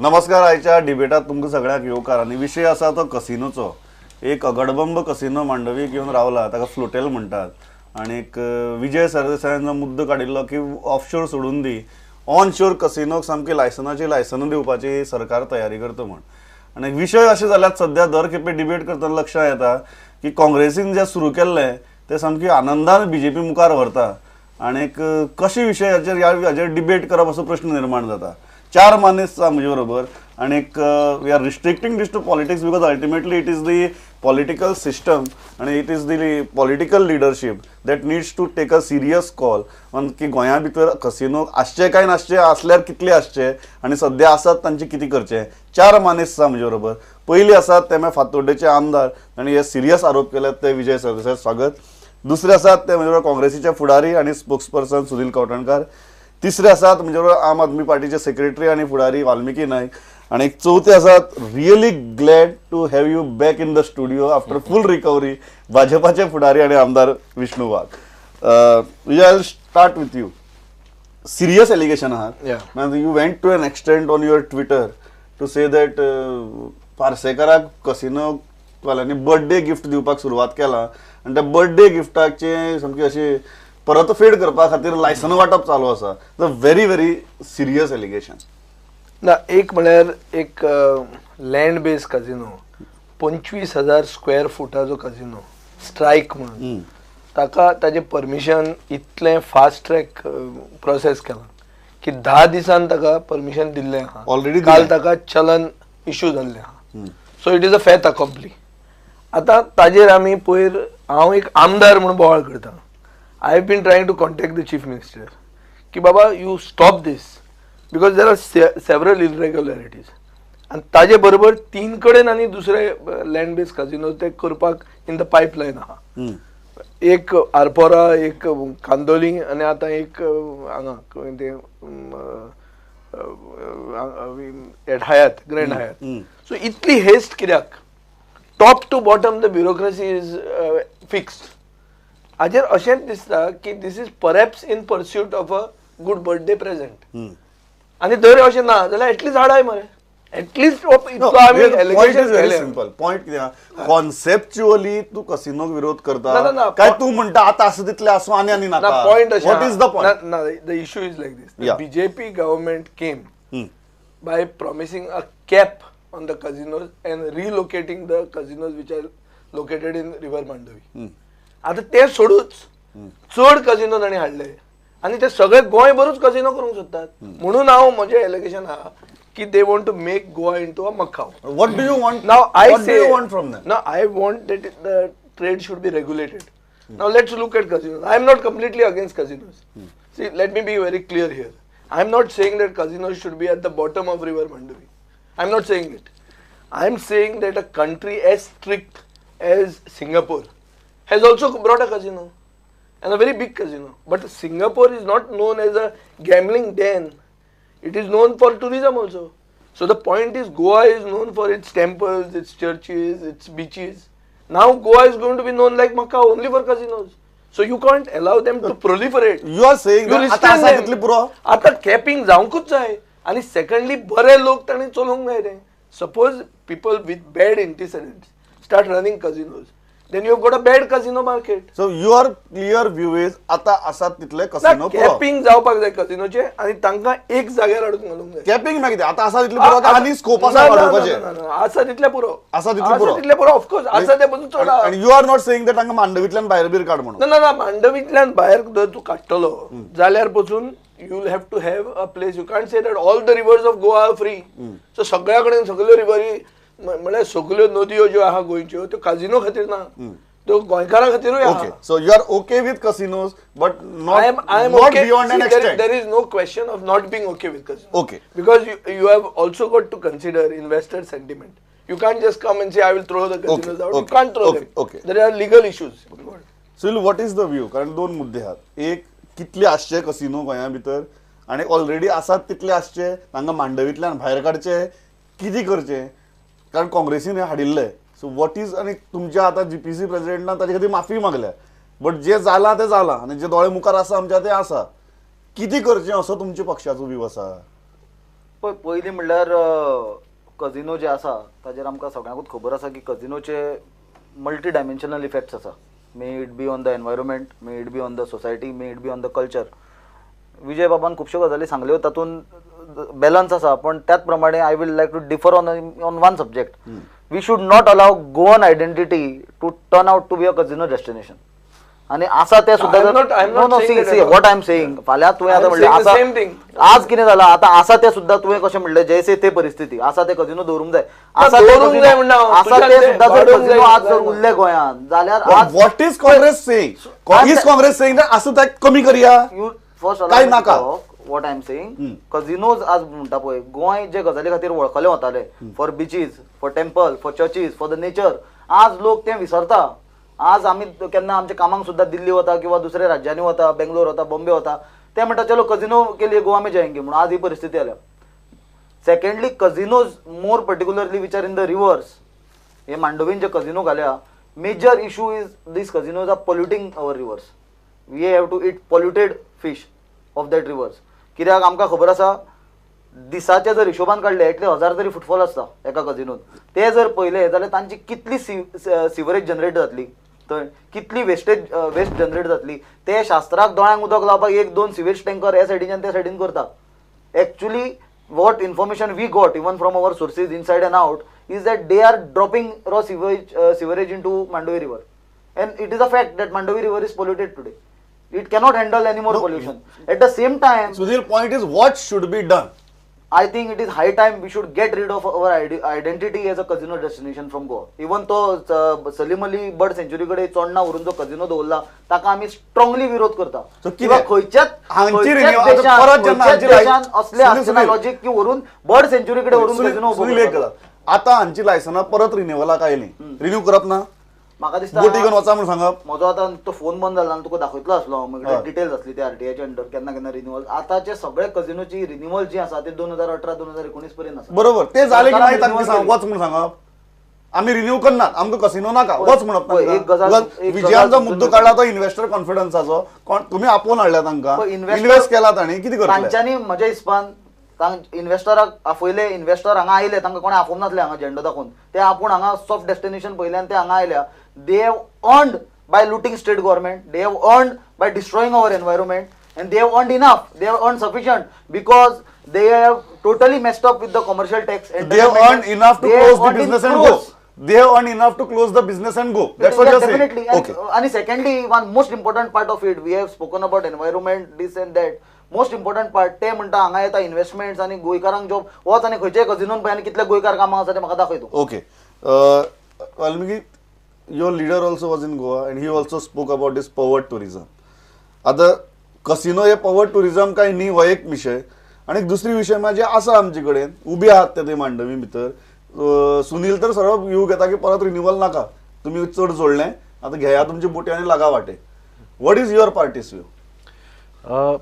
नमस्कार. आयच्या डिबेटात तुमकां सगळ्याक येवकार. आनी विशय आसा तो कसिनोचो. एक अगडबंब कसिनो मांडवी घेवन रावला, ताका फ्लोटेल म्हणटात. आनीक विजय सरदेसायान मुद्दो काडिल्लो की ऑफशोर सोडून दी, ऑन शोर कसिनोक सामकी लायसनां दिवपाची सरकार तयारी करता म्हण. आनी विशय अशें जाल्यात सध्या दर खेपे डिबेट करतना लक्षांत येता की काँग्रेसीन जें सुरू केल्लें तें सामकी आनंदान बीजेपी मुखार व्हरता. आनीक कशे विशयाचेर डिबेट करप असो प्रश्न निर्माण जाता. 4 मानेस म्हजे बरोबर. आनीक we are restricting this to politics because ultimately it is the political system आनी it is the political leadership that needs to take a serious call on की गोंया भितर कसिनो आसचे काय नासचे, आसल्यार कितले आसचे आनी सध्या आसात तांचे कितें करचें. 4 मानेस म्हजे बरोबर. पयलीं आसात ते फातोड्डेचे आमदार आनी हे सिरियस आरोप केल्यात ते विजय सरदेसाय, स्वागत. दुसरे आसात ते म्हणजे काँग्रेसीचे फुडारी आनी स्पोक्सपर्सन सुनील कवठणकार. तिसरे आसात म्हणजे आम आदमी पार्टीचे सेक्रेटरी आनी फुडारी वाल्मिकी नायक. आनी चौथे आसात really glad to have you back in the studio after full recovery, भाजपाचे फुडारी आनी आमदार Vishnu Wagh. Vijay, I will start with you. Serious allegation आहात. You went to an extent on your Twitter to say that पार्सेकराक कसिनो वाल्यांनी birthday gift दिवपाक सुरवात केला आनी त्या बर्थडे गिफ्टाचे सामकी अशी परतफेड करपा खातीर लायसनां वाटप चालू आसा. Very very serious allegation. ना, एक म्हळ्यार एक लँड बेस्ड कजिनो 25,000 स्क्वेअर फुटाचो कजिनो स्ट्रायक म्हणून ताका ताजें परमिशन इतलें फास्ट ट्रॅक प्रोसेस केलां की 10 दिसान ताका परमिशन दिल्लें आहा. ऑलरेडी काल ताका चलन इश्यू जाल्लें आहा. So it is a fait accompli. आतां ताजेर आमी पयर हांव एक आमदार म्हणून बोवाळ करता. I have been trying to contact the chief minister ki baba you stop this because there are several irregularities and taje barobar 3 कडेन आनी दुसरे लँड बेस्ड कजिनो ते करपाक इन द पायपलायन आहा. एक आरपोरा, एक कांदोली आनी आतां एक हांगा ते at Hyatt, Grand Hyatt. So इतली हेस्ट कित्याक? Top to bottom the bureaucracy is fixed. हाजेर अशेंच दिसता की this is perhaps in pursuit of a good birthday present. आनी जर अशें ना जाल्यार एटलीस्ट हाडाय मरे. एटलीस्ट पॉइंट कितें कॉन्सेप्च्युअली तू कसिनोक विरोध करता काय तू म्हणटा आतां आसा तितले आसूं आनी आनी नाका? Point what is the point? ना, the issue is like this. BJP government came by promising a cap on the casinos and relocating the casinos which are located in river Mandovi. आता ते सोडूच चड कजिनो ताणी हाडले आनी ते सगळे गोंयभरूच कजिनो करूंक सोदतात. म्हणून हांव म्हजें एलिगेशन आहा की they want to make Goa into a Macau. What do you want now? I what do say you want from them? Now I want that the trade should be regulated. Now let's look at casinos. I am not completely against casinos. See, let me be very clear here. I am not saying that casinos should be at the bottom of river Mandovi. I am not saying it. I am saying that a country as strict as Singapore has also brought a casino and a very big casino. But Singapore is not known as a gambling den. It is known for tourism also. So the point is Goa is known for its temples, its churches, its beaches. Now Goa is going to be known like Macau only for casinos. So you can't allow them to proliferate. You are saying that आता आसा तितली पुरो? आता capping जावंकूच जाय. आणि secondly बरे लोक ताणी चलोवंक जाय रे. Suppose people with bad antecedents start running casinos. Then you have got a bad casino market. So your clear view is आता आसा तितले कसिनो पुरो. कॅपिंग जावपाक जाय कसिनोचे आनी तांकां एक जाग्यार हाडून घालूंक जाय. कॅपिंग मागीर आता आसा तितले पुरो का आनी स्कोप आसा वाडोवपाचे? आसा तितले पुरो. आसा तितले पुरो ऑफ कोर्स आसा ते पसून चड. आणि you are not saying that तांकां मांडवीतल्यान भायर बीर काड म्हणून? ना, मांडवीतल्यान भायर जर तूं काडटलो जाल्यार पसून you will have to have a place. You can't say that all the rivers of Goa are free. So सगळ्या कडेन सगळ्यो रिव्हरी म्हळ्यार सगळ्यो नदयो ज्यो आहा गोंयच्यो त्यो काजिनो खातीर ना, त्यो गोंयकारां खातीरूय आहा. Okay, so you are okay with casinos but not okay. beyond an extent. There is no question of not being okay with casinos. Okay. Because you have also got to consider investor sentiment. You can't just come and say I will throw the casinos out. You can't throw them. Okay. There are legal issues. So what is the view? कारण दोन मुद्दे आहात. एक, कितले आसचे casino गोंया भितर आनी ऑलरेडी आसात तितले आसचे, तांकां मांडवीतल्यान भायर काडचे, कितें करचें? कारण काँग्रेसीन हाडिल्ले. सो वॉट इज, आनी तुमच्या आतां जीपीसी प्रेसिडेंटान ताजे खातीर माफी मागल्या. बट जे जाला तें जाला आनी जे दोळे मुखार आसा आमच्या तें आसा. कितें करचें असो तुमच्या पक्षाचो व्यू आसा? पयलीं म्हणल्यार कझिनो जे आसा ताजेर आमकां सगळ्यांकूच खबर आसा की कझिनोचे मल्टी डायमेन्शनल इफेक्ट्स आसा. May it be on the environment, may it be on the society, may it be on the culture. Vijay बाबान खुबश्यो गजाली सांगल्यो तातूंत बॅलन्स आसा, पण त्याच प्रमाणे I will like to differ on one subject. We should not allow Goan identity to turn out to be a casino destination. आणि आसा ते सुद्धा I'm not saying that at all. What I am saying. फाल्यां तुवें आतां I'm म्हणलें saying the आसा same thing. आज कितें जालां आतां आसा ते सुद्धा तुवें कशें म्हणलें जैसे ते परिस्थिती आसा ते कझिनो दवरूंक जाय. आसा ते दवरूंक जाय म्हणना हांव. आसा तुज्यान ते तें सुद्धा जर वाडोवंक कझिनो जाय आज जर म्हणना. उरले गोंयांत जाल्यार But आज what is Congress saying? Is Congress saying that असं त्या कमी करूया? यू फर्स्ट काय नाका? What I am saying. Casinos आज म्हणटा पळय गोंय जे गजाली खातीर वळखले वताले for beaches, for temple, for churches, for the nature, आज लोक तें विसरता. आज आमी केन्ना आमच्या कामाक सुद्धा दिल्ली वता किंवा दुसऱ्या राज्यांनी वता, बेंगलोर वता, बॉम्बे वता, ते म्हणटा चलो कझिनो के लिए गोवा में जाएंगे म्हणून आज ही परिस्थिती आल्या. Secondly casinos more particularly which are in the rivers, हे मांडवीन जे कझिनो घाल्या, major issue is these casinos are polluting our rivers. We have to eat polluted fish of that rivers. कित्याक आमकां खबर आसा दिसाचे जर हिशोबान काडले एटले 1000 तरी फुटफॉल आसता एका कझिनोन. ते जर पळयले जाल्यार तांची कितली सिवरेज जनरेट जातली, थंय कितली वेस्ट जनरेट जातली. ते शास्त्राक दोळ्यांक उदक लावपाक 1-2 सिवेज टँकर हे सायडीच्यान ते सायडीन करता. Actually what information we got even from our sources inside and out is that they are dropping raw sewerage into Mandovi river, and it is a fact that Mandovi river is polluted today. It cannot handle any more pollution. At the same time, Sudhir, point is what should be done? I think it is high time we should get rid of our identity as a casino destination from Goa. Even तो Salim Ali bird century कडे चोडना व्हरून जो casino दवरला ताका आमी strongly विरोध करता. किंवा खंयच्याच देशान असले आसना लॉजिक की व्हरून बर्ड सेंच्युरी कडे व्हरून कझिनो सुनील एक गजाल. आता हांची लायसनां परत रिन्युवलाक आयली, रिन्यू करप ना, म्हाका दिसता बोटी घेवन वचा म्हणून सांगप. म्हजो आतां तो फोन बंद जालो आनी तुका दाखयतलो आसलो म्हजे डिटेल्स आसली ते आरटीआयच्या अंडर केन्ना केन्ना रिन्युवल. आतांचे सगळे कझिनोची रिन्युवल जी आसा ते 2018-2019 पर्यंत आसा. बरोबर, ते जाले की नाही तांकां वच म्हणून सांगप. आमी रिन्यू करनात, आमकां कसिनो नाका, वच म्हणप. विजयान मुद्दो काढला तो इन्व्हेस्टर कॉन्फिडन्साचो. तुम्ही आपोवन हाडल्या तांकां, इन्व्हेस्ट केला तांणी, कितें करतले? तांच्यांनी म्हज्या हिसपान इन्व्हेस्टराक आफयले, इन्व्हेस्टर हांगा आयले, तांकां कोणें आपोवंक नासले हांगा झेंडो दाखोवन. ते आपूण हांगा सॉफ्ट डेस्टिनेशन पयल्यान ते हांगा आयल्या. They have earned by looting state government, they have earned by destroying our environment, and they have earned enough, they have earned sufficient because they have totally messed up with the commercial tax. And they have earned enough to close the business and go. They have earned enough to close the business and go. That's what you're saying. Definitely. Okay. And secondly, one most important part of it, we have spoken about environment, this and that. Most important part ते म्हणटा हांगा येता investments आनी गोंयकारांक job वच आनी खंयच्याय कझिनोन पळय आनी कितले गोंयकार कामां आसा ते म्हाका दाखय तूं. Okay. Valmiki, your leader also was in Goa and he also spoke about this pervert tourism. आता कसिनो हे पर्वर्ट टुरिझम काय न्ही हो एक विषय. आणि दुसरी विषय म्हणजे असा आमचे कडेन उबे आहात ते मांडवी भितर. सुनील तर सरळ व्यू घेता की परत रिन्युवल नाका, तुम्ही चड जोडले, आता घेया तुमची बोटी आणि लागा वाटे. What is your parties view?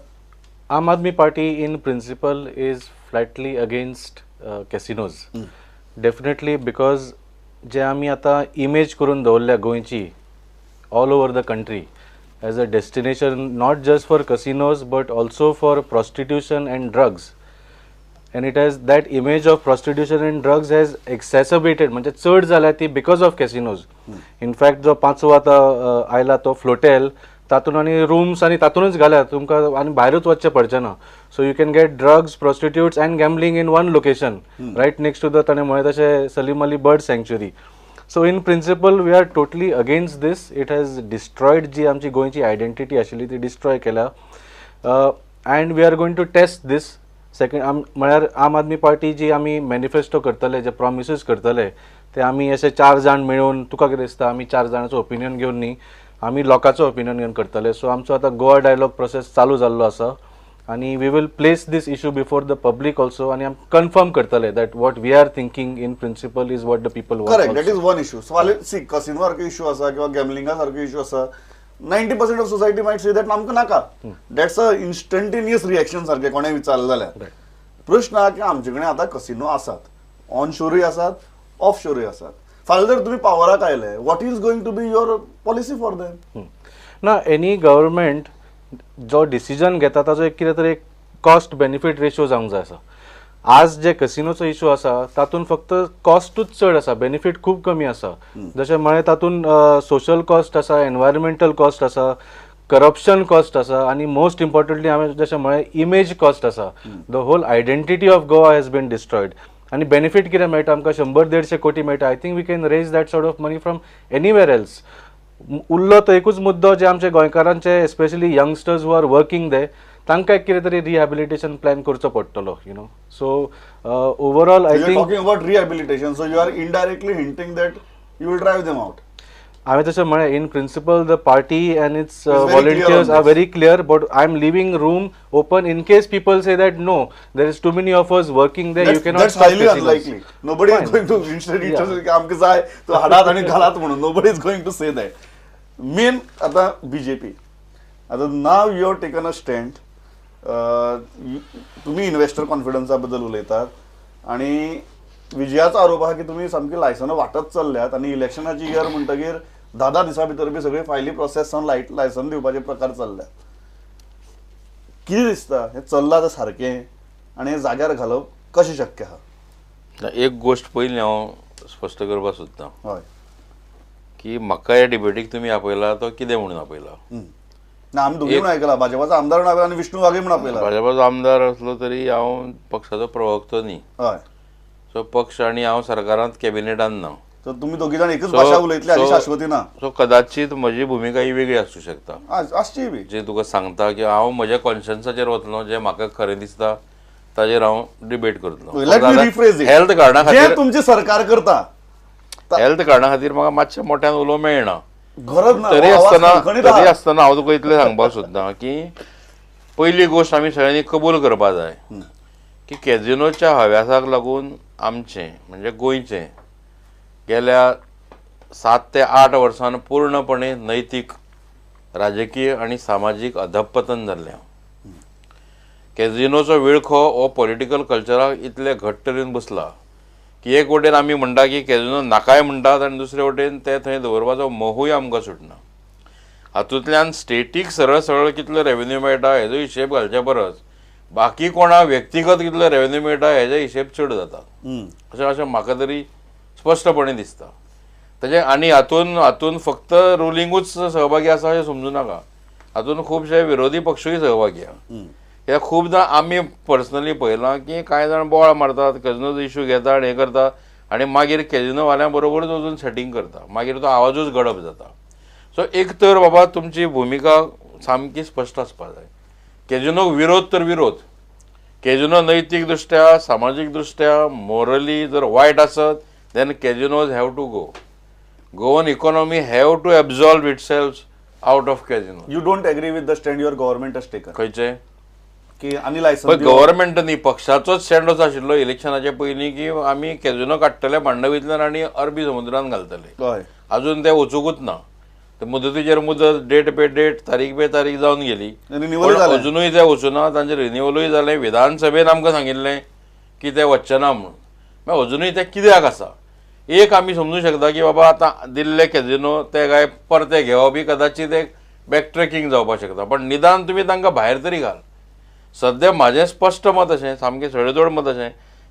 Aam Aadmi Party in principle is flatly against casinos. Definitely because जे आमी आतां इमेज करून दवरल्या गोंयची all over the country as a destination not just for casinos but also for prostitution and drugs. And it has that image of prostitution and drugs has exacerbated म्हणजे चड जाल्या ती बिकॉज ऑफ कॅसिनोज. इनफॅक्ट जो 5वो आतां आयला तो floatel तातून आनी रूम्स आनी तातूनच घाल्यात तुमकां आनी भायरूच वचचें पडचें ना. So you can get drugs, prostitutes and gambling in one location right next to the ताणें म्हळें तशें Salim Ali bird sanctuary. So in principle we are totally against this. It has destroyed जी आमची गोंयची आयडेंटिटी आशिल्ली ती डिस्ट्रॉय केल्या. And we are going to test this. Second म्हळ्यार आम आदमी पार्टी जी आमी मॅनिफेस्टो करतले, जे प्रॉमिसीस करतले ते आमी अशे 4 जाण मेळून, तुका कितें दिसता आमी 4 जाणांचो ओपिनियन घेवन न्ही, आमी लोकांचो ओपिनियन घेवन करतले. सो आमचो आतां गोवा डायलॉग प्रोसेस चालू जाल्लो आसा आनी we will place this issue before the public also आनी आमी कन्फर्म करतले that what we are thinking in principle is what the people want. Correct, that is one issue. See casino सारको issue आसा किंवा गॅमलिंगा सारको इशू आसा, 90% of society might say that आमकां नाका. दॅट्स अ इन्स्टंटेनियस रिएक्शन सारकें कोणें विचारलें जाल्यार. प्रश्न हा की आमचे कडेन आतां कसिनो आसात, ऑन शोरूय आसात, ऑफ शोरूय आसात. फाल्यां जर तुमी पावराक आयले, what is going to be your policy for them? ना, एनी गव्हर्मेंट जो डिसिजन घेता ताजो एक कितें तरी एक कॉस्ट बेनिफीट रेशियो जावंक जाय आसा. आज जे कसिनोचो इशू आसा तातून फक्त कॉस्टूच चड आसा, बेनिफीट खूब कमी आसा. जशें म्हळें तातून सोशल कॉस्ट आसा, एनवायरमेंटल कॉस्ट आसा, करप्शन कॉस्ट आसा, आनी मोस्ट इम्पॉर्टंटली हांवें जशें म्हळें इमेज कॉस्ट आसा. The whole identity of Goa has been destroyed. आनी बेनिफीट कितें मेळटा आमकां 100-150 कोटी मेळटा. I think we can raise that sort of money from anywhere else. उरलो तो एकूच मुद्दो जे आमचे गोंयकारांचे especially youngsters who are working they तांकां एक कितें तरी रिहॅबिलिटेशन प्लॅन करचो पडटलो, you know. So overall I You are think talking about rehabilitation, so you are indirectly hinting that you will drive them out. हांवें तशें म्हळें in principle the party and it's very clear volunteers on are this. Very clear, but I am leaving room open in case people say that no there is too many of us working there, you cannot That's highly unlikely. Nobody is going to instead each other की आमके जाय तो हाडात आणि घालात म्हणून. Nobody is going to say that. Main आता BJP आता नाव you have taken a stand. तुम्ही इन्व्हेस्टर कॉन्फिडन्सा बद्दल उलयतात आणि विजयाचा आरोप आहा की तुम्ही सामकी लायसनां वाटत चल्ल्यात आणि इलेक्शनाची इयर म्हणटकीर 10 दिसां भितर बी सगळी फायली प्रोसेस जावन लायसन दिवपाचे प्रकार चल्ल्यात. कितें दिसता हें चल्लां तें सारकें आनी हें जाग्यार घालप कशें शक्य आहा? एक गोष्ट पयलीं हांव स्पश्ट करपाक सोदतां हय की म्हाका ह्या डिबेटीक तुमी आपयला तो कितें म्हणून आपयला. ना आमी दोगी म्हणून आयकला, भाजपाचो आमदार म्हणून आपयला आनी विष्णू वाघे म्हणून आपयला. भाजपाचो आमदार असलो तरी हांव पक्षाचो प्रवक्तो न्ही. हय, सो पक्ष आनी हांव सरकारांत कॅबिनेटान ना. तर तुमी दोगी जाण एकच भाशा उलयतले हाची शाश्वती ना. सो कदाचित म्हजी भुमिका ही वेगळी आसूं शकता. आसची बी. जे तुका सांगता की हांव म्हज्या कॉन्शियन्साचेर वतलों, जें म्हाका खरें दिसता ताजेर हांव डिबेट करतलों. Let me rephrase it. Health कार्डा जे खातीर तुमची सरकार करता हेल्थ कार्डा खातीर म्हाका मातशें मोठ्यान उलोवंक मेळना. गरज ना. तरी आवाज आसतना खणखणीत आहा. तरी आसतना हांव तुका इतलें सांगपाक सोदतां की पयली गोश्ट आमी सगळ्यांनी कबूल करपा जाय की कॅझिनोच्या हव्यासाक लागून आमचें म्हणजे गोंयचें गेल्या 7 ते 8 वर्सां पूर्णपणे नैतीक, राजकीय आनी सामाजीक अधपतन जाल्लें. कॅझिनोचो विळखो हो पॉलिटिकल कल्चराक इतले घट्ट तरेन बसला की एक वटेन आमी म्हणटा की कॅझिनो नाकाय म्हणटात आनी दुसरे वटेन ते थंय दवरपाचो मोहूय आमकां सुटना. हातूंतल्यान स्टेटीक सरळ सरळ कितलो रेवेन्यू मेळटा हेजो हिशेब घालचे परस बाकी कोणा व्यक्तिगत कितलो रेवेन्यू मेळटा हेजे हिशेब चड जाता अशें म्हाका तरी स्पश्टपणे दिसता. तेजे आनी हातून फक्त रुलिंगूच सहभागी आसा अशें समजूं नाका. हातून खुबशे विरोधी पक्षूय सहभागी आहा. हे खूबदां आमी पर्सनली पळयलां की कांय जाण बोवाळ मारतात, कॅझिनोचो इशू घेतात आनी हें करतात आनी मागीर कॅझिनोवाल्या बरोबरच वचून सेटींग करता, मागीर तो आवाजूच गडप जाता. सो एक तर बाबा तुमची भुमिका सामकी स्पश्ट आसपाक जाय. कॅझिनोक विरोध तर विरोध. कॅझिनो नैतीक दृश्ट्या, सामाजीक दृश्ट्या, मोरली जर वायट आसत then casinos have to go. Goan economy have to absolve itself out of casino. You don't agree with the stand your government has taken खंयचे की आनी लायसन पण गव्हर्नमेंट न्ही, पक्षाचोच स्टँड असो आशिल्लो इलेक्शनाचे पयलीं की आमी कॅझिनो काडटले मांडवींतल्यान आनी अरबी समुद्रान घालतले. हय अजून ते वचूंकूच ना. ते मुदतीचेर मुदत, डेट पे डेट, तारीख पे तारीख जावन गेली. रिन्यूवल पण जालें. अजुनूय ते वचूना. तांचें रिन्यूवलूय जालें. विधानसभेन आमकां सांगिल्लें की ते वचचे ना म्हणून. मागीर अजुनूय ते कित्याक आसा? एक आमी समजूं शकता की बाबा आतां दिल्ले कॅझिनो ते काय परते घेवप ही कदाचित एक बॅक ट्रॅकिंग जावपाक शकता. पण निदान तुमी तांकां भायर तरी घाल. सद्या म्हाजें स्पश्ट मत अशें, सामकें सडेतोड मत अशें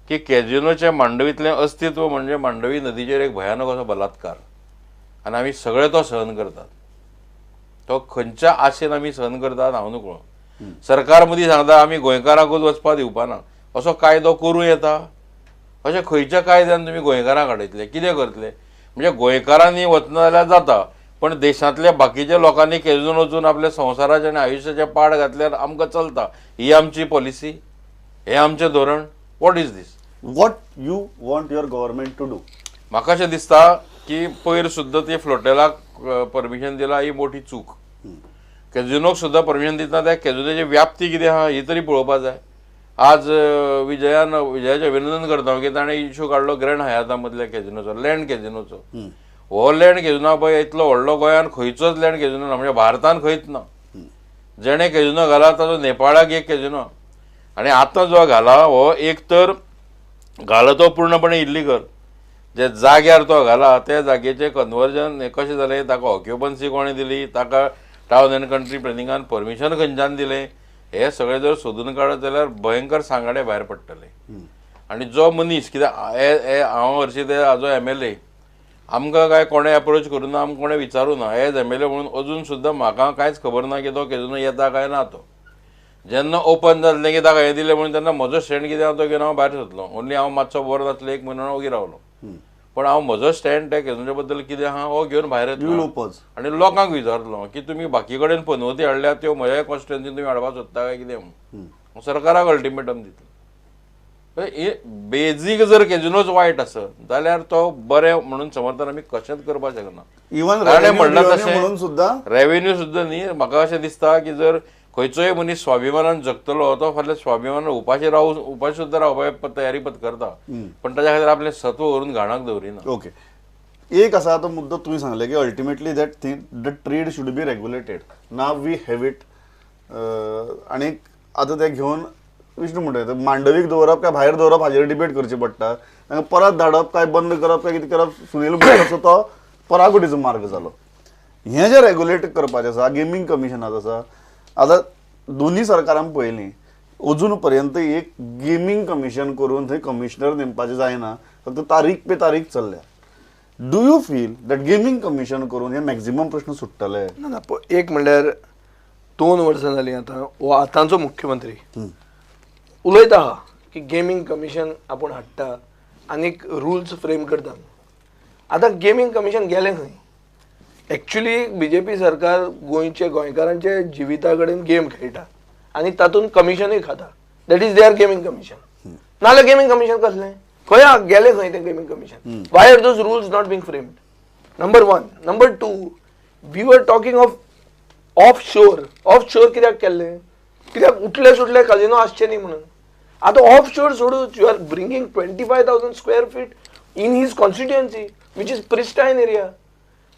की कॅझिनोचें मांडवींतलें अस्तित्व म्हणजे मांडवी नदीचेर एक भयानक असो बलात्कार आनी आमी सगळे तो सहन करतात. तो खंयच्या आशेन आमी सहन करतात हांव नकळो. सरकार मदीं सांगता आमी गोंयकारांकूच वचपा दिवपाना. असो कायदो करूं येता? अशें खंयच्या कायद्यान तुमी गोंयकारांक हाडयतले? कितें करतले? म्हणजे गोंयकारांनी वचना जाल्यार जाता, पण देशांतल्या बाकीच्या लोकांनी कॅझिनोन वचून आपल्या संवसाराचे आनी आयुश्याचे पाड घातल्यार आमकां चलता? ही आमची पॉलिसी? हें आमचें धोरण? What is this? What you want your government to do? म्हाका अशें दिसता की पयर सुद्दां ती फ्लोटेलाक परमिशन दिला ही मोठी चूक. कॅझिनोक सुद्दां परमिशन दिता त्या कॅझिनोची व्याप्ती कितें आहा ही तरी पळोवपा जाय. आज विजयाचें अभिनंदन करता की ताणें इश्यू काडलो ग्रँड हयाता मदल्या कॅझिनोचो, लँड कॅझिनोचो. हो लँड कॅझिनो पळय इतलो व्हडलो गोंयान खंयचोच लँड कॅझिनो ना, म्हणजे भारतान खंयच ना. जेणे कॅझिनो घाला ताचो नेपाळाक एक कॅझिनो आनी आतां जो घाला हो एक तर घाला तो पूर्णपणे इल्लीगल. जे जाग्यार तो घाला त्या जागेचें कन्वर्जन हें कशें जालें, ताका ऑक्युपन्सी कोणें दिली, ताका टावन एंड कंट्री प्लॅनिंगान परमिशन खंयच्यान दिलें, हे सगळें जर सोदून काडत जाल्यार भयंकर सांगाडे भायर पडटले. आनी जो मनीस कित्याक हांव हरशीं ते हाजो MLA आमकां काय कोणें अप्रोच करूं ना, आमकां कोणें विचारूं ना. एज MLA म्हणून अजून सुद्दां म्हाका कांयच खबर ना की तो केजून येता काय ना. तो जेन्ना ओपन जाल्लें की ताका हें दिलें म्हणून तेन्ना म्हजो स्टँड कितें हांव तो घेवन हांव भायर सरलो. ओन्ली हांव मातसो बरो नासलो 1 म्हयनो हांव ओगी रावलो. पण हांव म्हजो स्टँड त्या केजूच्या बद्दल कितें आहा हो घेवन भायर येतलो आनी लोकांक विचारलो की तुमी बाकी कडेन पनवती हाडल्या त्यो म्हज्या कॉन्स्टिट्युएन्सीन तुमी हाडपाक सोदता काय कितें म्हणून सरकाराक अल्टिमेटम दितलो. बेजीक जर केजिनोच वायट आसत जाल्यार तो बरें म्हणून समर्थन आमी कशेंच करपाक शकना. इवन म्हणलं म्हणून तशें सुद्धा रेव्हेन्यू सुद्दां न्ही. म्हाका अशें दिसता की जर खंयचोय मनीस स्वाभिमानान जगतलो तो फाल्यां स्वाभिमानान उपाशी सुद्दां रावपाक तयारी पत्करता, पण ताच्या खातीर आपलें सत्व व्हरून घाणाक दवरिना. ओके, एक असा तो मुद्दो तुम्ही सांगले की ultimately the trade should be regulated. Now we have it. आणि आता ते घेऊन विष्णू म्हणटा मांडवीक दवरप काय भायर दवरप हाजेर डिबेट करची पडटा. तांकां परत धाडप काय बंद करप काय कितें करप सुनील म्हणटा तो पराकोटीचो मार्ग जालो. हें जें रेग्युलेट करपाचें आसा गेमींग कमिशनाचो आसा. आता दोन्ही सरकारान पळयलीं अजून पर्यंत एक गेमींग कमिशन करून थंय कमिशनर नेमपाचें जायना, फक्त तारीख पे तारीख चल्ल्या. Do you feel that gaming commission करून हे मॅक्झिमम प्रश्न सुट्टले? ना ना, एक म्हणल्यार 2 वर्सां जालीं आतां हो आतांचो मुख्यमंत्री उलयता हा की गेमींग कमिशन आपूण हाडटा आनीक रुल्स फ्रेम करता. आतां गेमींग कमिशन गेलें खंय? एक्चुअली BJP सरकार गोंयकारांचे जिविता कडेन गेम खेळटा आनी तातूंत कमिशनूय खाता. That is there gaming commission. नाल्यार गेमींग कमिशन कसलें? खंय गेलें खंय तें gaming commission? Why are those rules not being framed? Number 1. Number 2, we were talking of shore कित्याक केल्लें? कित्याक उठले सुटले काजिनो आसचे न्ही म्हणून. आतां ऑफ शोर सोडून you are bringing 25,000 square feet in his constituency which is pristine area.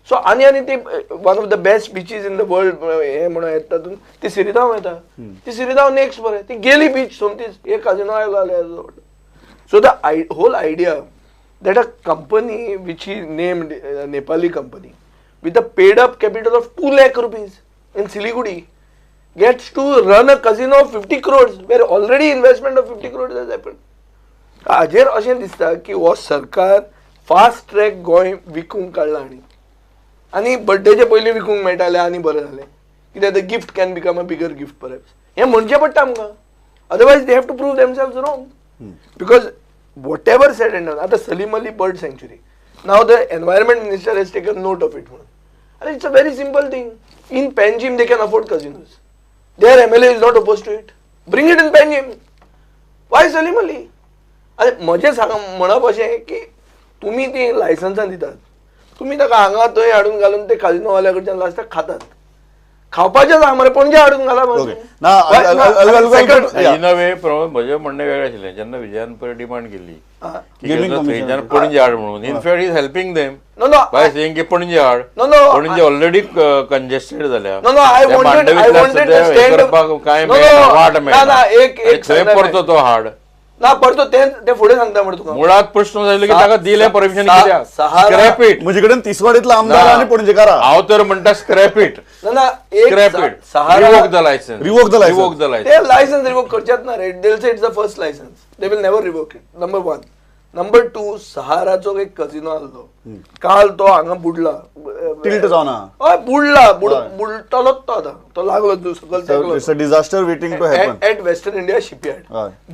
So आनी ती one of the best beaches in the world हे म्हणून येता तातूंत ती सिरिधांव येता. ती सिरिधांव नेक्स्ट बरें ती गेली बीच सोमतीच एक काजिनो आयलो. So the whole idea that a company which he named, a Nepali company, with a paid up capital of 2 lakh rupees in Siliguri, gets to run a casino of 50 crores, where already investment of 50 crores has happened. हाजेर अशें दिसता की हो सरकार fast track Goa विकूंक काडला आनी बर्थडेचे पयलीं विकूंक मेळटालें आनी बरें जालें. कित्याक the gift can become a bigger gift perhaps. हें म्हणचें पडटा आमकां, otherwise they have to prove themselves wrong. Because whatever said and done, आता Salim Ali Bird Sanctuary, now the environment minister has taken note of it. And it's a very simple thing. In Panjim they can afford casinos. Their MLA is not opposed to it. Bring it in Panjim. Why Salim Ali? अरे म्हजें म्हणप अशें की तुमी ती लायसन्सां दितात, तुमी ताका हांगा थंय हाडून घालून ते काजिनोवाल्या कडच्यान लास्टाक खातात. खावपाचें जाय मरे, पणजे हाडून घाला. इन अ वे प्रमोद म्हजें म्हणणें वेगळें आशिल्लें. जेन्ना विजयान पयर डिमांड केली की पणजे हाड म्हणून, in fact is helping them by saying की पणजे हाड. पणजे ऑलरेडी कंजेस्टेड जाल्या. काय वाट मेळना थंय परतो तो हाड ना परतो ते फुडें सांगता म्हणून तुका. मुळात प्रश्न जालो की ताका दिलें परमिशन कित्याक? Scrap it. म्हजे कडेन तिसवाडीतलो आमदार आनी पणजेकार हांव तर म्हणटा scrap it. Scrap it. Revoke the लायसन्स. रिवोक द ते लायसन्स रिवोक करचेच ना रे. They will say it's the first licence. They will never revoke it. Number 1. Number 2, सहाराचो एक कजिनो आसलो काल, तो हांगा बुडला. टिल्ट जावना. हय बुडला. बुडटलोच तो आतां. तो लागलो सकल it's a disaster waiting to happen at Western India shipyard.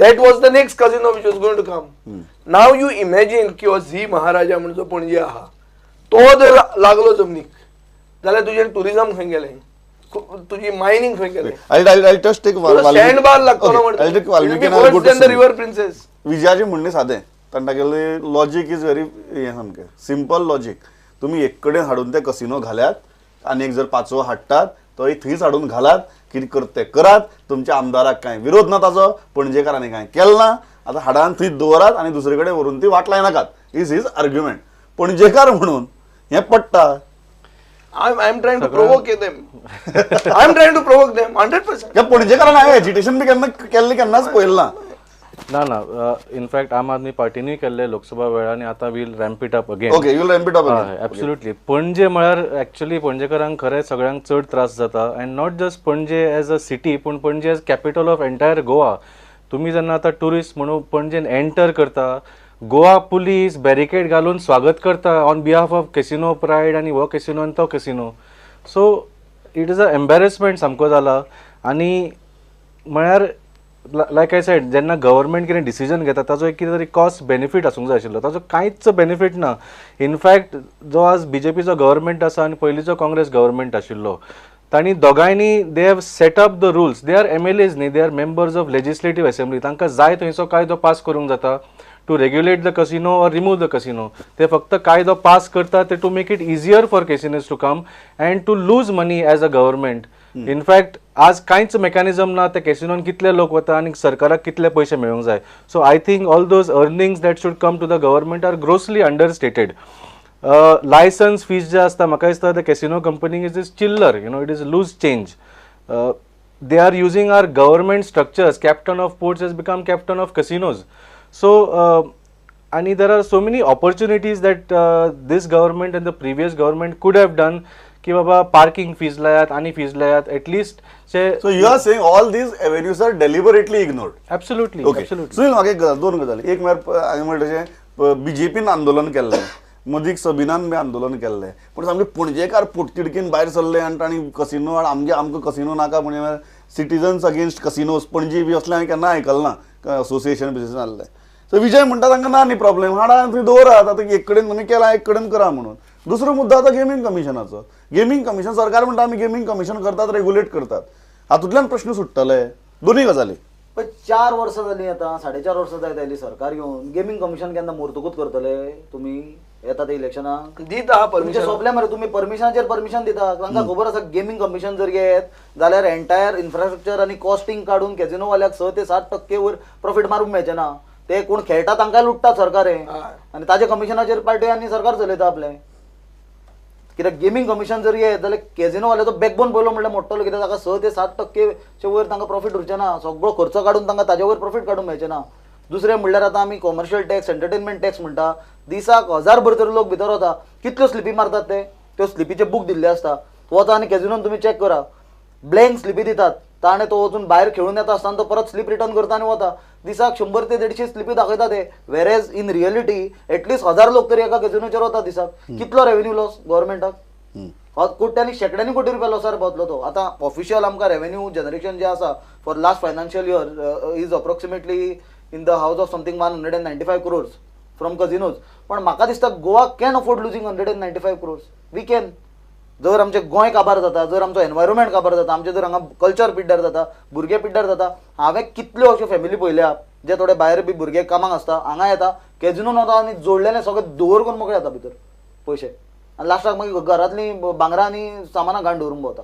That was the next casino which was going to come. Now you imagine की हो झी महाराजा म्हणून जो पणजे आहा तो जर लागलो जमनीक जाल्यार तुजें टुरिझम खंय गेलें, तुजी मायनिंग खंय गेलें. I'll just take स्टँड बार लागतो ना म्हणटा रिवर प्रिन्सेस. विजयाजी म्हणणें सादें, तांगेलें लॉजीक इज व्हेरी हें सामकें सिंपल लॉजीक. तुमी एक कडेन हाडून ते कसिनो घाल्यात आनी एक जर 5वो हाडटात तो थंयच हाडून घालात, कितें करता तें करात. तुमच्या आमदाराक कांय विरोध ना ताजो, पणजेकारांनी कांय केलें ना. आतां हाडान थंय दवरात आनी दुसरे कडेन व्हरून ती वाट लायनाकात. Is his argument. पणजेकार म्हणून हें पडटा. I'm trying to provoke them. I'm trying to provoke them 100%. त्या पणजेकारान हांवें एजिटेशन बी केन्ना केल्लें केन्नाच पळयलें ना. ना इनफॅक्ट आम आदमी पार्टीनूय केल्ले लोकसभा वेळांनी. आतां will ramp it up again. Okay, you will ramp it up again. Absolutely. Panaji म्हळ्यार एक्चुअली पणजेकारांक खरें सगळ्यांक चड त्रास जाता. And not just Panaji as a city, पूण Panaji as capital of entire Goa. तुम्ही जेन्ना आता टुरिस्ट म्हणून पणजेन एंटर करता, गोवा पुलीस बॅरिकेड घालून स्वागत करता on behalf of casino Pride आनी हो कॅसिनो आनी तो casino. So it is a embarrassment सामको जाला. आनी म्हळ्यार लायक आय सेड, जेन्ना गव्हर्मेंट कितें डिसिजन घेता ताजो एक कितें तरी कॉस्ट बेनिफीट आसूंक जाय आशिल्लो, ताजो कांयच बेनिफीट ना. इनफॅक्ट जो आज बीजेपीचो गव्हर्मेंट आसा आनी पयलींचो काँग्रेस गव्हर्मेंट आशिल्लो, तांणी दोगांयनी they have set up the rules. They are MLAs न्ही, they are members of legislative assembly. तांकां जाय थंयचो कायदो पास करूंक जाता to regulate the casino or remove the casino. ते फक्त कायदो पास करता ते to make it easier for casinos to come and to lose money as a government. In fact आज कांयच मेकॅनिझम ना ते कॅसिनोन कितले लोक वता आनी सरकाराक कितले पयशे मेळूंक जाय. So I think all those earnings that should come to the government are grossly understated. Licence fees जे असता, म्हाका दिसता द कॅसिनो कंपनीज इज चिल्लर, it is loose change. They are using our government structures. Captain of ports has become captain of casinos. So and there are so many opportunities that this government and the previous government could have done ki baba parking fees layat ani fees layat at least say. So you are saying all these avenues are deliberately ignored. Absolutely. Okay. Absolutely. Sunil, म्हाका एक गजाल, दोन गजाली. एक म्हळ्यार हांवें म्हणलें तशें बीजेपीन आंदोलन केल्लें, मदीक सबिनान बी आंदोलन केल्लें, पूण सामके पणजेकार पोटतिडकीन भायर सरले आनी तांणी कसिनो आमकां कसिनो नाका म्हणजे सिटिजन्स अगेन्स्ट कसिनोज पणजी बी असलें हांवें केन्ना आयकलें ना. असोसिएशन बिझनेस आहलें. सो विजय म्हणटा तांकां ना न्ही प्रॉब्लेम, हाडा थंय दवरात. आतां एक कडेन तुमी केला, एक कडेन करा म्हणून. दुसरो मुद्दो आतां गेमींग कमिशनाचो. गेमींग कमिशन, सरकार म्हणटा आमी गेमींग कमिशन करतात, रेग्युलेट करतात. हातूंतल्यान प्रश्न सुट्टले. दोनूय गजाली. पण 4 वर्सां जालीं आतां, 4.5 वर्सां जायत आयली सरकार घेवन. गेमींग कमिशन केन्ना मोरतूकूच करतले तुमी येता ते इलेक्शनाक? दिता हा तुमचे परमिशन. सोंपले मरे, तुम्ही परमिशनाचेर परमिशन दिता. तांकां खबर आसा गेमींग कमिशन जर येत जाल्यार एंटायर इन्फ्रास्ट्रक्चर आनी कॉस्टिंग काडून कॅसिनोवाल्याक 6 ते 7% वयर प्रॉफिट मारूंक मेळचें ना. ते कोण खेळटा तांकां लुटता सरकार आनी ताजे कमिशनाचेर पार्टी आनी सरकार चलयता आपले. कित्याक गेमींग कमिशन जर येत जाल्यार कॅसिनोवाल्याचो बॅकबोन पयलो म्हणल्यार मोडटलो. कित्याक ताका 6 ते 7% वयर तांकां प्रॉफिट उरचें ना. सगळो खर्च काडून तांकां ताजे वयर प्रॉफिट काडूंक मेळचें ना. दुसरें म्हणल्यार आतां आमी कॉमर्शियल टॅक्स, एंटरटेनमेंट टॅक्स म्हणटा. दिसाक 1000 भर तर लोक भितर वता. कितल्यो स्लिपी मारतात ते? त्यो स्लिपीचे बूक दिल्ले आसता. तो वता आनी कॅसिनोन तुमी चॅक करा, ब्लँक स्लिपी दितात. ताणें तो वचून भायर खेळून येता आसतना तो परत स्लिप रिटर्न करता आनी वता. दिसाक 100 ते 150 स्लिपी दाखयता ते. वेरेज इन रियलिटी एटलीस्ट 1000 लोक तरी एका कॅसिनोचेर वता दिसाक. कितलो रेव्हेन्यू लॉस गव्हर्मेंटाक? कोट्यांनी शेकड्यांनी कोटी रुपया लॉसार पावतलो तो. आतां ऑफिशियल आमकां रेव्हेन्यू जनरेशन जें आसा for last financial year is approximately in the house of something 195 crores from casinos. पण म्हाका दिसता Goa can afford losing 195 crores. We can. जर आमचें गोंय काबार जाता, जर आमचो एनवायरमेंट काबार जाता, आमचें जर हांगा कल्चर पिड्ड्यार जाता, भुरगे पिड्ड्यार जाता. हांवें कितल्यो अश्यो फॅमिली पळयल्या जे थोडे भायर बी भुरगे कामाक आसता, हांगा येता कॅजिनोन वता आनी जोडलेले सगळें दवर करून मोकळे जाता भितर पयशे. आनी लास्टाक मागीर घरांतलीं भांगरां आनी सामानां घाण दवरून भोंवता.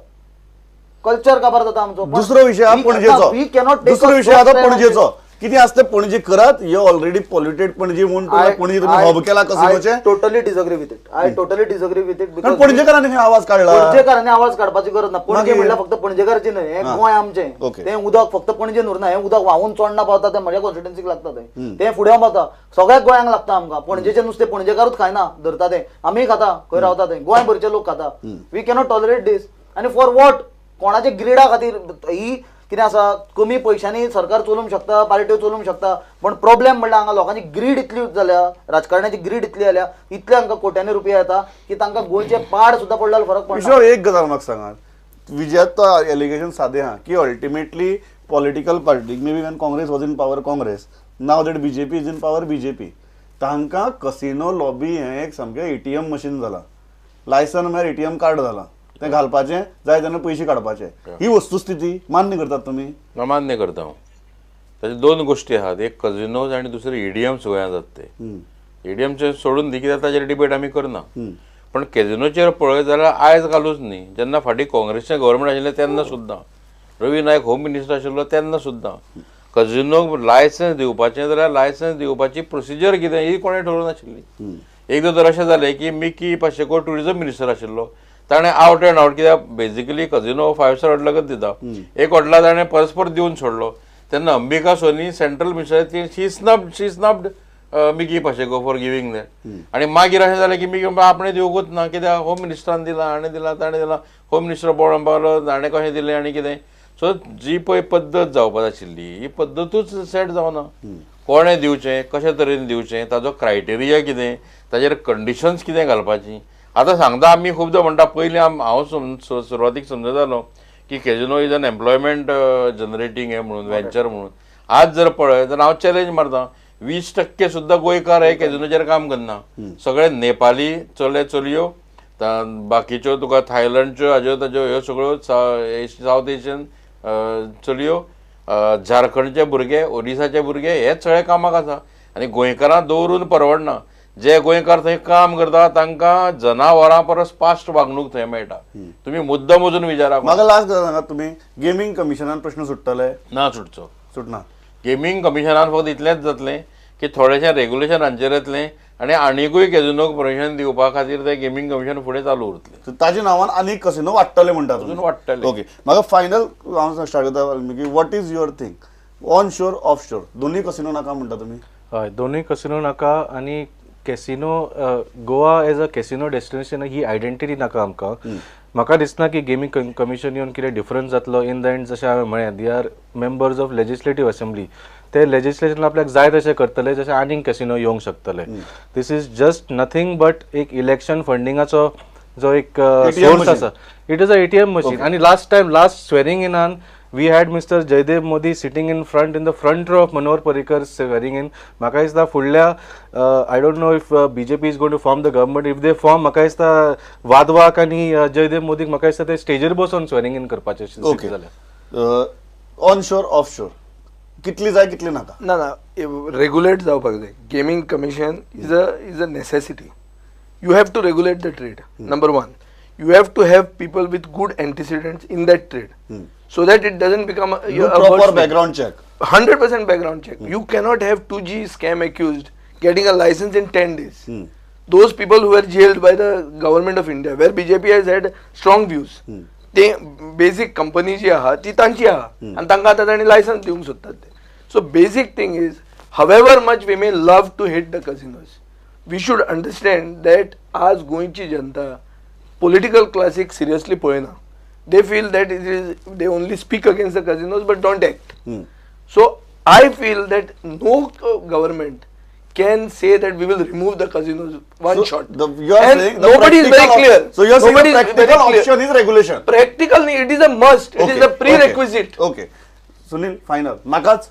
कल्चर काबार जाता आमचो. दुसरो विशय हा पणजेचो. वी कॅनॉट दुसरो विशय आता पणजेचो. कितें आसता पणजे करात, यो ऑलरेडी पॉल्युटेड पणजे म्हणून पणजे तुम्ही हब केला कसिनोचे. Totally disagree with it. I totally disagree with it. कारण पणजेकारांनी हे आवाज काढला. पणजेकारांनी आवाज काडपाची गरज ना. पणजे म्हणल्यार फक्त पणजेकारची न्हय, हें गोंय आमचें. तें उदक फक्त पणजेन उरना. हें उदक व्हांवून चोडना पावता तें म्हज्या कॉन्स्टिट्युएन्सीक लागता तें फुडें पावता. सगळ्या गोंयांक लागता आमकां. पणजेचें नुस्तें पणजेकारूच खायना, धरता तें आमी खाता, खंय रावता तें गोंय भरचे लोक खाता. वी कॅनॉट टॉलरेट दीस. आनी फॉर वॉट? कोणाच्या ग्रिडा खातीर? ही कितें आसा, कमी पयशांनी सरकार चलोवंक शकता, पार्ट्यो चलोवंक शकता. पण प्रॉब्लेम म्हणल्यार हांगा लोकांची ग्रीड इतली जाल्या, राजकारण्याची ग्रीड इतली जाल्या, इतले हांकां कोट्यांनी रुपया येता की तांकां गोंयचे पाड सुद्दां पडल्यार फरक पडना. एक गजाल म्हाका सांगात, विजयात तो एलिगेशन सादें आहा की ultimately political party, may be Wien Congress was in power Congress, now that BJP is in power BJP, तांकां कसिनो लॉबी हें एक सामकें ATM मशीन जाला. लायसन म्हळ्यार ATM कार्ड जाला. तें घालपाचें, जाय तेन्ना पयशे काडपाचे. ही वस्तुस्थिती मान्य करतात तुमी? मान्य करता हांव. ताचे 2 गोश्टी आहात. एक कझिनोज आनी दुसरे EDMs गोंयांत जाता ते. EDMचे सोडून दी, कित्याक ताचेर डिबेट आमी करना. पण कॅझिनोचेर पळयत जाल्यार आयज घालूच न्ही, जेन्ना फाटीं काँग्रेसचें गव्हर्मेंट आशिल्लें तेन्ना सुद्दां, रवी नायक होम मिनिस्टर आशिल्लो तेन्ना सुद्दां कझिनोक लायसन्स दिवपाचें जाल्यार लायसन्स दिवपाची प्रोसिजर कितें ही कोणें ठरोवन नाशिल्ली. एकदां तर अशें जालें की मिकी पाशेको टुरिझम मिनिस्टर आशिल्लो, ताणें आवट एंड आवट, कित्याक बेजिकली कझिनो 5 स्टार हॉटेलाकच दिता, एक हॉटेला ताणें परस्पर दिवन सोडलो. तेन्ना Ambika Soni central minister she snubbed Micky Pacheco for giving that. आनी मागीर अशें जालें की मिकी आपणें दिवंकूच ना, कित्याक होम मिनिस्टरान दिला, हाणें दिला, ताणें दिला, होम मिनिस्टर बोवाळ पावलो, हाणें कशें दिलें आनी कितें. सो जी पळय पद्दत जावपाक आशिल्ली ही पद्दतूच सेट जावना. कोणें दिवचें, कशे तरेन दिवचें, ताजो क्रायटेरिया कितें, ताजेर कंडिशन्स कितें घालपाची. आतां सांगता आमी खुबदां म्हणटा पयलीं हांव सुरवातीक समजतालो की कॅजिनो इज एन एम्प्लॉयमेंट जनरेटींग हे म्हणून व्हेंचर म्हणून. आज जर पळय जाल्यार हांव चॅलेंज मारता 20% सुद्दां गोंयकार हे कॅजिनोचेर काम करना. सगळे नेपाली चले चलयो, बाकीच्यो तुका थायलंडच्यो हाज्यो ताज्यो ह्यो सगळ्यो सावथ एशियन चलयो, झारखंडचे भुरगे, ओरिसाचे भुरगे हेच सगळे कामाक आसा. आनी गोंयकारांक दवरून परवडना. जे गोंयकार थंय काम करता तांकां जनावरां परस फास्ट वागणूक थंय मेळटा. तुमी मुद्दम वचून विचारा. म्हाका लास्ट सांगात तुम्ही गेमिंग कमिशनान प्रश्न सुट्टले ना सुटचो. सुटना. गेमिंग कमिशनान फक्त इतलेंच जातलें की थोडेशें रेग्युलेशनांचेर येतलें आनी आनीकूय कॅजिनोक परमिशन दिवपा खातीर तें गेमिंग कमिशन फुडें चालू उरतलें. ताजे नांवान आनीक कसिनो वाडटले म्हणटा अजून वाडटले. ओके. म्हाका फायनल हांव स्टार्ट करता की what is your thing on shore off shore दोन्ही कसिनो नाका म्हणटा तुमी. हय, दोनूय कसिनो नाका आनी casino Goa as a casino destination he identity नाका आमकां. म्हाका दिसना की गेमिंग कमिशन येवन कितें डिफरन्स जातलो. इन द एंड जशें हांवें म्हळें they are members of legislative assembly. ते लेजिस्लेशन आपल्याक जाय तशें करतले जशें आनीक कॅसिनो येवंक शकतले. This is just nothing but एक इलेक्शन फंडिंगाचो जो एक सोर्स आसा. It is a ATM machine. आनी लास्ट स्वेरिंग इनान we had Mr. Jaidev Modi sitting in the front row of Manohar Parrikar swearing in. म्हाका दिसता फुडल्या I don't know if BJP is going to form the government. If they form, म्हाका दिसता वादवाक आनी जयदेव मोदीक म्हाका दिसता ते स्टेजीर बसून स्वेरिंग इन करपाचें जाल्यार. ऑन शोर ऑफ शोर कितली जाय कितली नाका. ना रेग्युलेट जावपाक जाय. Gaming commission is a necessity. You have to regulate the trade. Number 1, you have to have people with good antecedents in that trade, so that it doesn't become a proper background check. 100% background check. You cannot have 2G scam accused getting a license in 10 days. Those people who were jailed by the government of India, where BJP has had strong views, ते basic company जी आहा ती तांची आहा आणि तांकां आतां तांणी licence दिवंक सोदतात ते. So basic thing is, however much we may love to hate the casinos, we should understand that आज गोंयची जनता political classic seriously पळयना. They feel that they only speak against the casinos but don't act. So I feel that no government can say that we will remove the casinos one shot. You are And saying the nobody is very clear. So you are saying the Nobody is very practical clear. option is regulation. Practical, it is a must. It is a prerequisite. Okay. Sunil final नाकाच.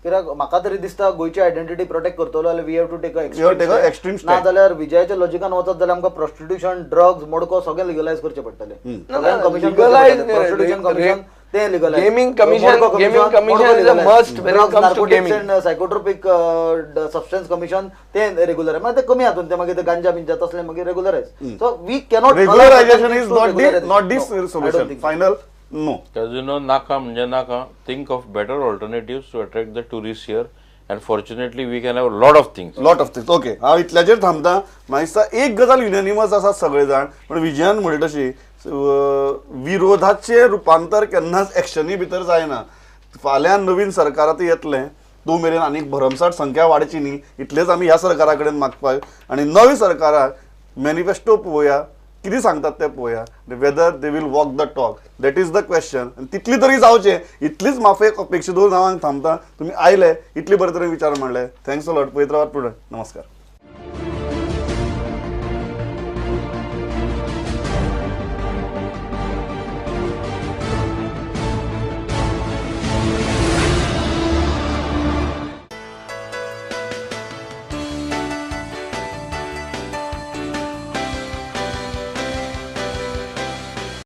कित्याक म्हाका तरी दिसता गोयची identity protect करतलो जाल्यार we have to take extreme step. ना जाल्यार विजयाच्या लॉजिकान वचत जाल्यार आमकां प्रॉस्टिट्यूशन, ड्रग्स, मोडको सगळें लिगलायज करचे पडटले. ते legalise. Gaming commission is a must when it comes to gaming. Psychotropic substance commission ते रेग्युलर मागीर ते कमी हातून ते मागीर ते गांजा बिंजा तसले मागीर regularise. So we cannot Regularization is not this solution. Final. No. Casino नाका म्हणजे नाका. Think of better alternatives to attract the tourist here and fortunately we can have lot of things. Lot of things. Okay. हांव इतल्याचेर थांबता. म्हाका दिसता एक गजाल युनिनिमस आसा सगळे जाण, पण विजयान म्हणटा तशी विरोधाचे रुपांतर केन्नाच एक्शनी भितर जायना. फाल्यां नवीन सरकार येतलें तो मेरेन आनीक भरमसाट संख्या वाडची न्ही इतलेंच आमी ह्या सरकारा कडेन मागपाक. आनी नवी सरकाराक मॅनिफेस्टो पळोवया कितें सांगतात ते पळोवया. Whether they will walk the talk, that is the question. तितली तरी जावचें इतलीच माफेक अपेक्षा दवरून हांव थांबता. तुमी आयले इतले बरे तरेन विचार मांडले. Thanks a lot. पळयत रावात पुढे. नमस्कार.